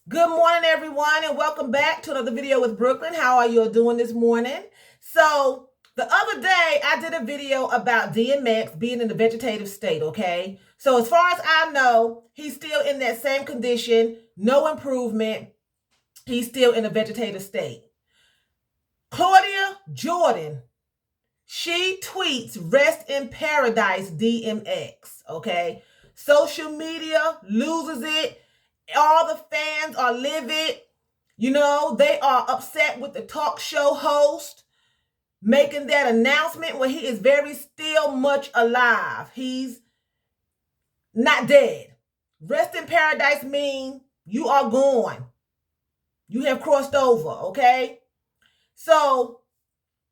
Good morning, everyone, and welcome back to another video with Brooklyn. How are you doing this morning? So, the other day, I did a video about DMX being in the vegetative state, okay? So, as far as I know, he's still in that same condition, no improvement. He's still in a vegetative state. Claudia Jordan, she tweets, "Rest in paradise, DMX," okay? Social media loses it. All the fans are livid. They are upset with the talk show host making that announcement when he is very still much alive. He's not dead. Rest in paradise means you are gone. You have crossed over, okay? So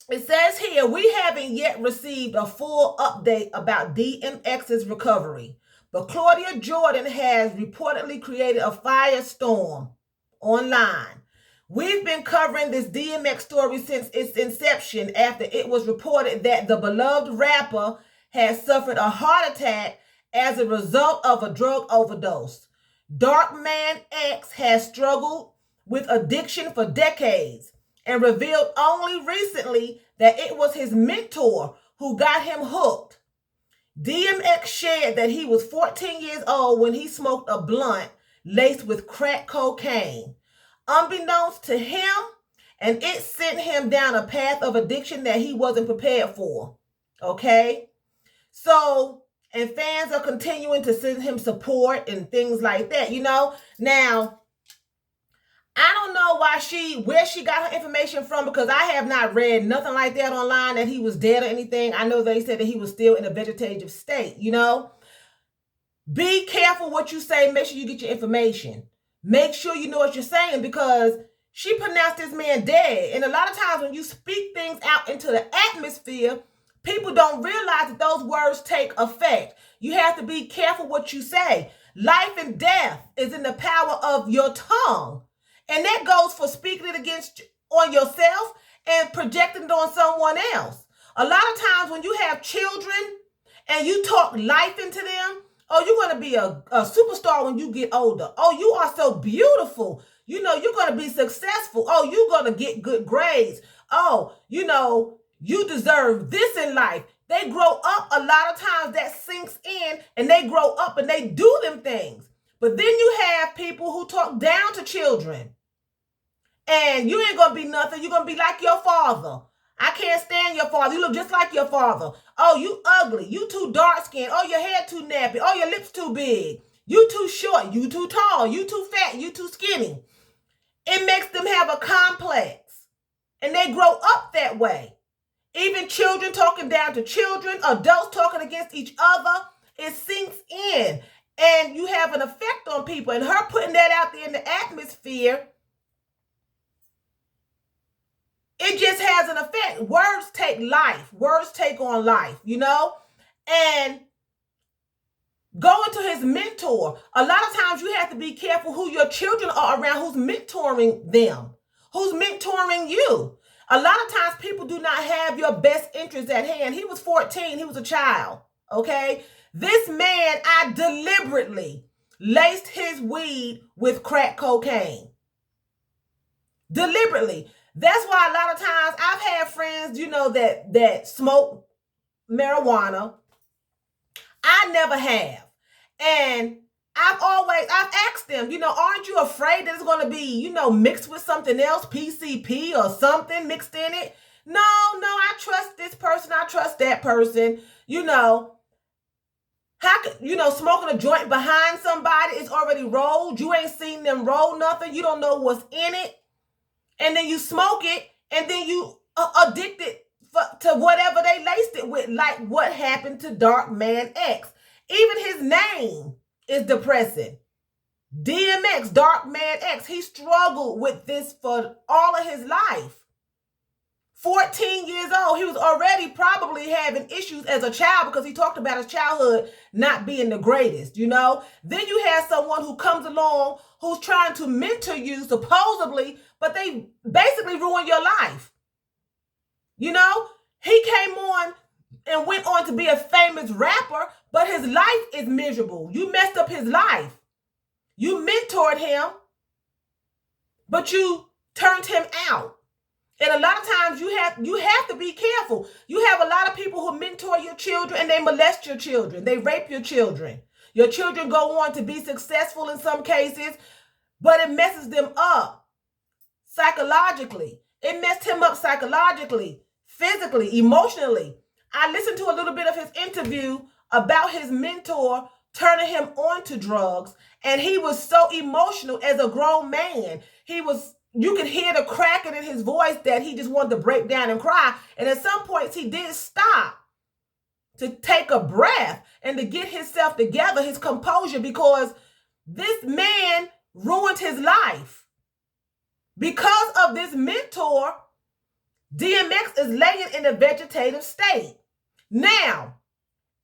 it says here, we haven't yet received a full update about DMX's recovery, but Claudia Jordan has reportedly created a firestorm online. We've been covering this DMX story since its inception after it was reported that the beloved rapper has suffered a heart attack as a result of a drug overdose. Dark Man X has struggled with addiction for decades and revealed only recently that it was his mentor who got him hooked. DMX shared that he was 14 years old when he smoked a blunt laced with crack cocaine. Unbeknownst to him, and it sent him down a path of addiction that he wasn't prepared for. Okay? So, and fans are continuing to send him support and things like that, Now, I don't know where she got her information from because I have not read nothing like that online that he was dead or anything. I know they said that he was still in a vegetative state, Be careful what you say. Make sure you get your information. Make sure you know what you're saying because she pronounced this man dead. And a lot of times when you speak things out into the atmosphere, people don't realize that those words take effect. You have to be careful what you say. Life and death is in the power of your tongue. And that goes for speaking it against on yourself and projecting it on someone else. A lot of times when you have children and you talk life into them, oh, you're going to be a superstar when you get older. Oh, you are so beautiful. You're going to be successful. Oh, you're going to get good grades. Oh, you deserve this in life. They grow up, a lot of times that sinks in and they grow up and they do them things. But then you have people who talk down to children. And you ain't going to be nothing. You're going to be like your father. I can't stand your father. You look just like your father. Oh, you ugly. You too dark skinned. Oh, your hair too nappy. Oh, your lips too big. You too short. You too tall. You too fat. You too skinny. It makes them have a complex. And they grow up that way. Even children talking down to children, adults talking against each other, it sinks in. And you have an effect on people. And her putting that out there in the atmosphere, it just has an effect. Words take life. Words take on life, And going to his mentor, a lot of times you have to be careful who your children are around, who's mentoring them, who's mentoring you. A lot of times people do not have your best interests at hand. He was 14. He was a child, okay? This man, I deliberately laced his weed with crack cocaine. Deliberately. That's why a lot of times I've had friends, that smoke marijuana. I never have. And I've asked them, aren't you afraid that it's going to be, mixed with something else, PCP or something mixed in it? No, I trust this person. I trust that person. How could, smoking a joint behind somebody is already rolled. You ain't seen them roll nothing. You don't know what's in it. And then you smoke it, and then you addicted to whatever they laced it with, like what happened to Dark Man X. Even his name is depressing. DMX, Dark Man X, he struggled with this for all of his life. 14 years old, he was already probably having issues as a child because he talked about his childhood not being the greatest, Then you have someone who comes along who's trying to mentor you, supposedly, but they basically ruin your life. He came on and went on to be a famous rapper, but his life is miserable. You messed up his life. You mentored him, but you turned him out. And a lot of times you have to be careful. You have a lot of people who mentor your children and they molest your children. They rape your children. Your children go on to be successful in some cases, but it messes them up psychologically. It messed him up psychologically, physically, emotionally. I listened to a little bit of his interview about his mentor turning him on to drugs, and he was so emotional as a grown man. You could hear the cracking in his voice that he just wanted to break down and cry. And at some points, he did stop to take a breath and to get himself together, his composure, because this man ruined his life. Because of this mentor, DMX is laying in a vegetative state. Now,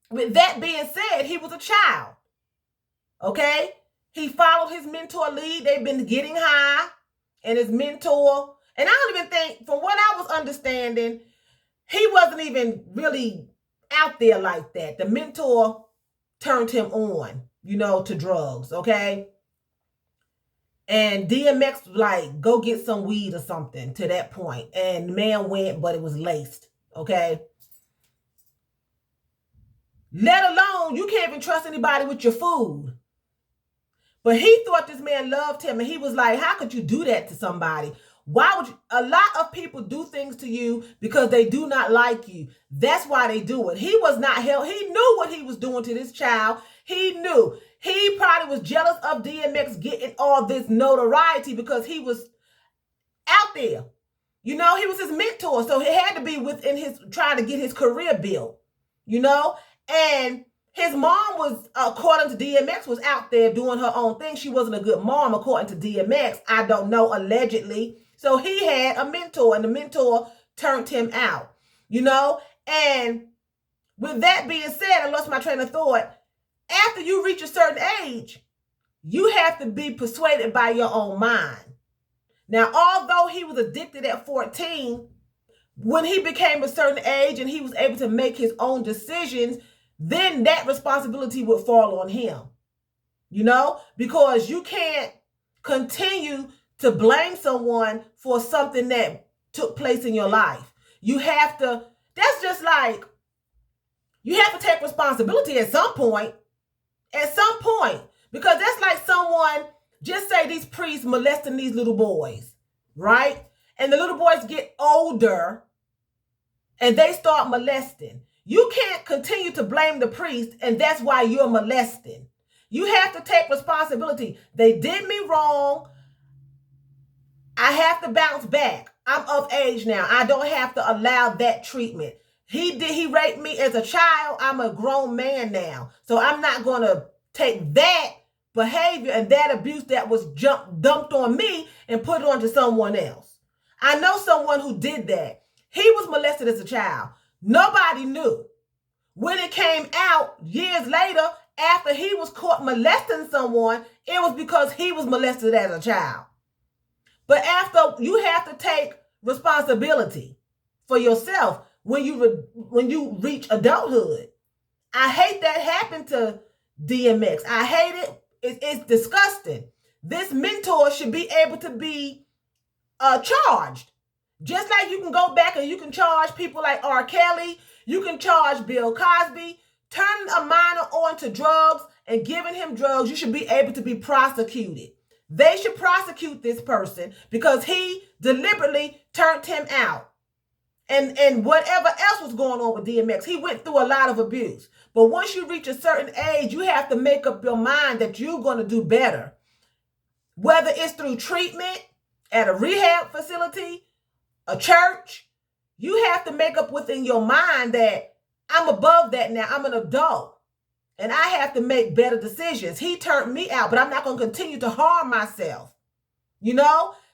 with that being said, he was a child. Okay? He followed his mentor lead. They've been getting high. And his mentor, and I don't even think, from what I was understanding, he wasn't even really out there like that. The mentor turned him on, to drugs, okay? And DMX was like, go get some weed or something to that point. And the man went, but it was laced, okay? Let alone, you can't even trust anybody with your food. But he thought this man loved him, and he was like, how could you do that to somebody? Why would you? A lot of people do things to you because they do not like you. That's why they do it. He was not held. He knew what he was doing to this child. He knew. He probably was jealous of DMX getting all this notoriety because he was out there. He was his mentor. So he had to be within trying to get his career built, and his mom was, according to DMX, was out there doing her own thing. She wasn't a good mom, according to DMX. I don't know, allegedly. So he had a mentor, and the mentor turned him out, And with that being said, I lost my train of thought. After you reach a certain age, you have to be persuaded by your own mind. Now, although he was addicted at 14, when he became a certain age and he was able to make his own decisions, then that responsibility would fall on him, because you can't continue to blame someone for something that took place in your life. That's just like, you have to take responsibility at some point, because that's like someone, just say these priests molesting these little boys, right? And the little boys get older and they start molesting. You can't continue to blame the priest, and that's why you're molesting. You have to take responsibility. They did me wrong. I have to bounce back. I'm of age now. I don't have to allow that treatment. He raped me as a child. I'm a grown man now. So I'm not going to take that behavior and that abuse that was dumped on me and put it onto someone else. I know someone who did that. He was molested as a child. Nobody knew. When it came out years later, after he was caught molesting someone, it was because he was molested as a child. But you have to take responsibility for yourself when you reach adulthood. I hate that happened to DMX. I hate it. It's disgusting. This mentor should be able to be charged. Just like you can go back and you can charge people like R. Kelly, you can charge Bill Cosby, turning a minor on to drugs and giving him drugs, you should be able to be prosecuted. They should prosecute this person because he deliberately turned him out. And whatever else was going on with DMX, he went through a lot of abuse. But once you reach a certain age, you have to make up your mind that you're going to do better. Whether it's through treatment at a rehab facility, a church, you have to make up within your mind that I'm above that now. I'm an adult and I have to make better decisions. He turned me out, but I'm not going to continue to harm myself,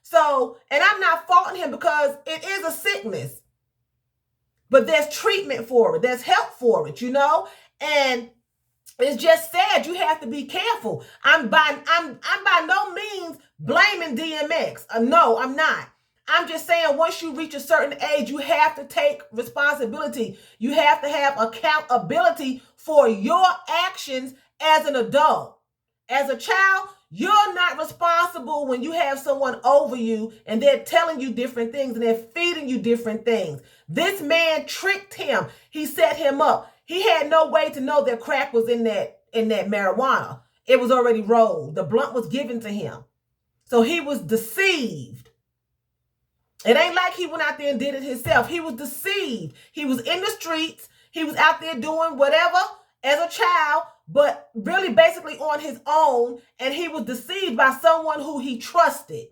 So, and I'm not faulting him because it is a sickness, but there's treatment for it. There's help for it, and it's just sad. You have to be careful. I'm by no means blaming DMX. No, I'm not. I'm just saying once you reach a certain age, you have to take responsibility. You have to have accountability for your actions as an adult. As a child, you're not responsible when you have someone over you and they're telling you different things and they're feeding you different things. This man tricked him. He set him up. He had no way to know that crack was in that marijuana. It was already rolled. The blunt was given to him. So he was deceived. It ain't like he went out there and did it himself. He was deceived. He was in the streets. He was out there doing whatever as a child, but really basically on his own, and he was deceived by someone who he trusted.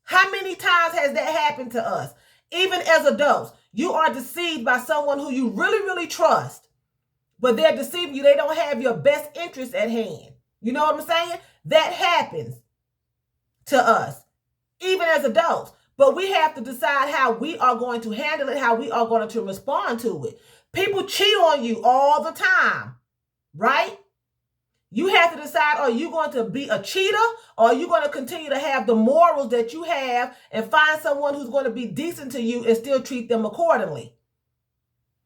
How many times has that happened to us? Even as adults, you are deceived by someone who you really, really trust, but they're deceiving you. They don't have your best interest at hand. You know what I'm saying? That happens to us, even as adults. But we have to decide how we are going to handle it, how we are going to respond to it. People cheat on you all the time, right? You have to decide, are you going to be a cheater, or are you going to continue to have the morals that you have and find someone who's going to be decent to you and still treat them accordingly?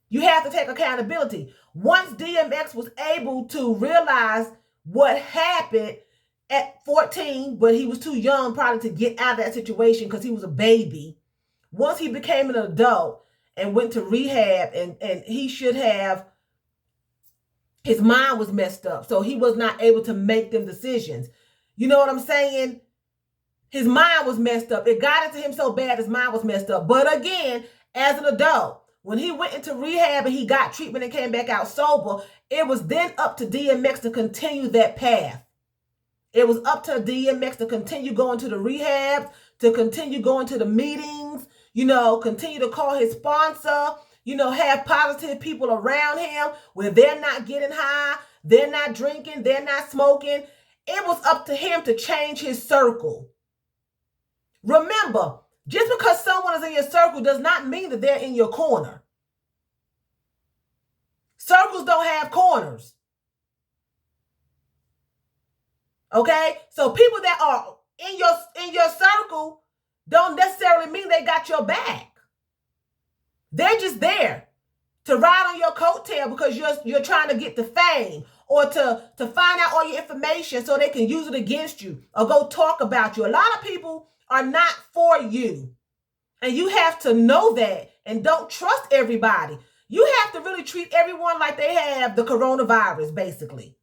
You have to take accountability. Once DMX was able to realize what happened at 14, but he was too young probably to get out of that situation because he was a baby. Once he became an adult and went to rehab, and he should have, his mind was messed up, so he was not able to make them decisions. You know what I'm saying? His mind was messed up. It got into him so bad his mind was messed up. But again, as an adult, when he went into rehab and he got treatment and came back out sober, it was then up to DMX to continue that path. It was up to DMX to continue going to the rehab, to continue going to the meetings, continue to call his sponsor, have positive people around him where they're not getting high, they're not drinking, they're not smoking. It was up to him to change his circle. Remember, just because someone is in your circle does not mean that they're in your corner. Circles don't have corners. Okay? So people that are in your circle don't necessarily mean they got your back. They're just there to ride on your coattail because you're trying to get the fame, or to find out all your information so they can use it against you or go talk about you. A lot of people are not for you. And you have to know that, and don't trust everybody. You have to really treat everyone like they have the coronavirus, basically,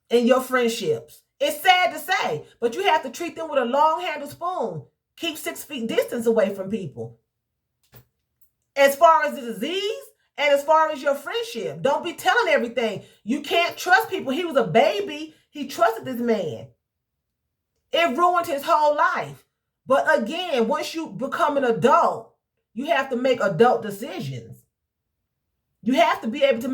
in your friendships. It's sad to say, but you have to treat them with a long handled spoon. Keep 6 feet distance away from people. As far as the disease and as far as your friendship, don't be telling everything. You can't trust people. He was a baby. He trusted this man. It ruined his whole life. But again, once you become an adult, you have to make adult decisions. You have to be able to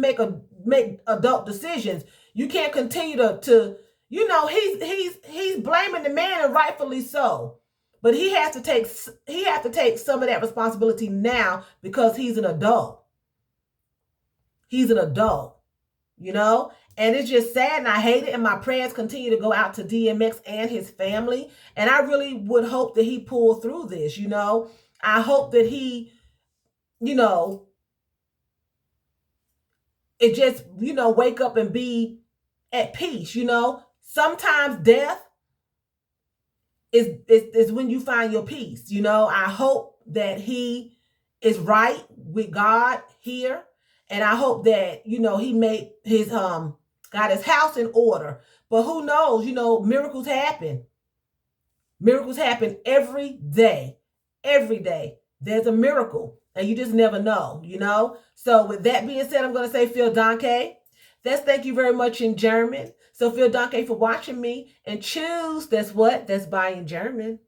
make adult decisions. You can't continue to he's blaming the man, and rightfully so. But he has to take some of that responsibility now because he's an adult. He's an adult, and it's just sad, and I hate it. And my prayers continue to go out to DMX and his family. And I really would hope that he pulled through this, I hope that he, it just, wake up and be at peace, Sometimes death is when you find your peace, I hope that he is right with God here. And I hope that, he made his, got his house in order. But who knows, miracles happen. Miracles happen every day. Every day. There's a miracle. And you just never know, So with that being said, I'm going to say vielen Dank. That's thank you very much in German. So vielen Dank for watching me. And choose, that's what? That's buying German.